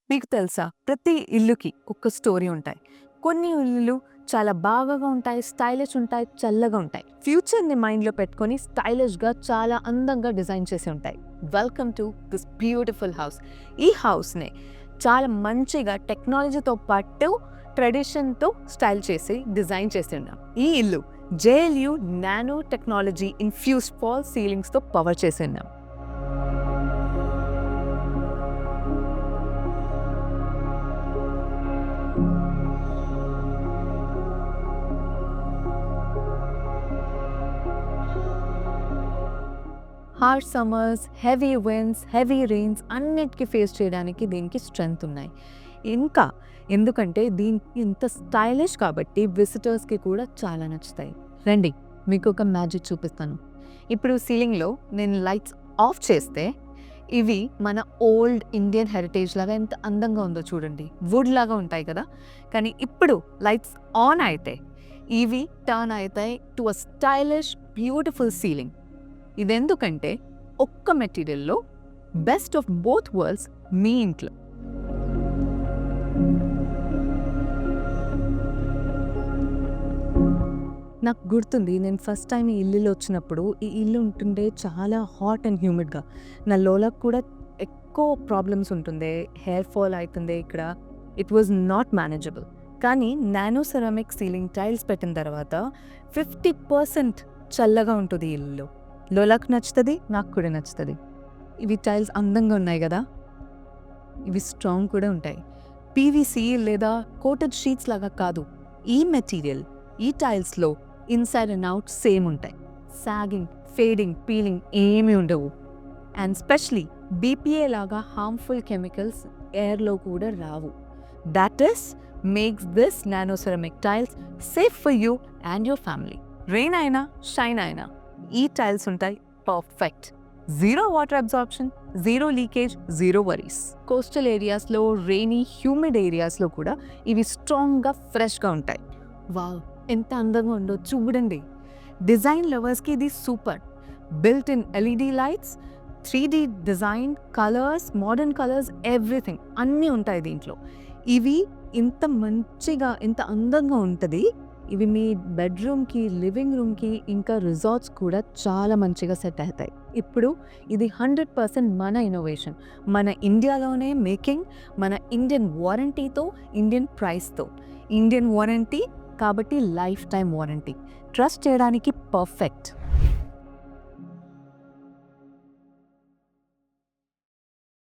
మీకు తెలుసా? ప్రతి ఇల్లుకి ఒక స్టోరీ ఉంటాయి. కొన్ని ఇల్లులు చాలా బాగా ఉంటాయి, స్టైలిష్ ఉంటాయి, చల్లగా ఉంటాయి. ఫ్యూచర్‌ని మైండ్‌లో పెట్టుకొని స్టైలిష్‌గా చాలా అందంగా డిజైన్ చేసి ఉంటాయి. Welcome to this beautiful house. ఈ హౌస్‌ని చాలా మంచిగా టెక్నాలజీతో పాటు ట్రెడిషన్‌తో స్టైల్ చేసి డిజైన్ చేసి ఉన్నాం. ఈ ఇల్లు JLU nano technology infused fall సీలింగ్స్‌తో పవర్ చేసి ఉన్నాం. Harsh summers, heavy winds, heavy rains అన్నిటికీ ఫేస్ చేయడానికి దీనికి స్ట్రెంగ్త్ ఉన్నాయి. ఇంకా ఎందుకంటే దీనికి ఇంత స్టైలిష్ కాబట్టి విజిటర్స్‌కి కూడా చాలా నచ్చుతాయి. రండి మీకు ఒక మ్యాజిక్ చూపిస్తాను. ఇప్పుడు సీలింగ్‌లో నేను లైట్స్ ఆఫ్ చేస్తే ఇవి మన ఓల్డ్ ఇండియన్ హెరిటేజ్ లాగా ఎంత అందంగా ఉందో చూడండి. వుడ్ లాగా ఉంటాయి కదా! కానీ ఇప్పుడు లైట్స్ ఆన్ అయితే ఇవి టర్న్ అయితాయి to a stylish beautiful ceiling. ఇదెందుకంటే ఒక్క మెటీరియల్‌లో బెస్ట్ ఆఫ్ బోత్ వరల్డ్స్ మీ ఇంట్లో. నాకు గుర్తుంది నేను ఫస్ట్ టైం ఈ ఇల్లులో వచ్చినప్పుడు ఈ ఇల్లు ఉంటుండే చాలా హాట్ అండ్ హ్యూమిడ్‌గా. నా లోలకు కూడా ఎక్కువ ప్రాబ్లమ్స్ ఉంటుండే. హెయిర్ ఫాల్ అయితుండే ఇక్కడ. It was not manageable. కానీ నానో సెరామిక్ సీలింగ్ టైల్స్ పెట్టిన తర్వాత 50% చల్లగా ఉంటుంది ఈ ఇల్లులో. లోలాకు నచ్చుతది, నాకు కూడా నచ్చుతది. ఇవి టైల్స్ అందంగా ఉన్నాయి గదా! ఇవి స్ట్రాంగ్ కూడా ఉంటాయి. పీవీసీ లేదా కోటెడ్ షీట్స్ లాగా కాదు. ఈ మెటీరియల్ ఈ టైల్స్‌లో ఇన్‌సైడ్ అండ్ ఔట్ సేమ్ ఉంటాయి. సాగింగ్, ఫేడింగ్, పీలింగ్ ఏమీ ఉండవు. అండ్ స్పెషల్లీ బీపీఏ లాగా హార్మ్‌ఫుల్ కెమికల్స్ ఎయిర్‌లో కూడా రావు. That is makes this nano ceramic tiles safe for you and your family. Rain అయినా, షైన్ అయినా ఈ టైల్స్ ఉంటాయి perfect. Zero water absorption, zero leakage, zero worries. Coastal ఏరియాస్‌లో, రెయినీ, హ్యూమిడ్ ఏరియాస్‌లో కూడా ఇవి స్ట్రాంగ్‌గా, ఫ్రెష్‌గా ఉంటాయి. వావ్! ఎంత అందంగా ఉందో చూడండి. డిజైన్ లవర్స్‌కి ఇది super. Built in LED lights, 3D design, colours, modern colours everything అన్నీ ఉంటాయి దీంట్లో. ఇవి ఇంత మంచిగా, ఇంత అందంగా ఉంటది. ఇవి మీ బెడ్రూమ్‌కి, లివింగ్ రూమ్‌కి ఇంకా రిసార్ట్స్ కూడా చాలా మంచిగా సెట్ అవుతాయి. ఇప్పుడు ఇది 100% మన ఇన్నోవేషన్. మన ఇండియాలోనే మేకింగ్, మన ఇండియన్ వారంటీతో, ఇండియన్ ప్రైస్‌తో. ఇండియన్ వారంటీ కాబట్టి లైఫ్ టైమ్ వారంటీ. ట్రస్ట్ చేయడానికి పర్ఫెక్ట్.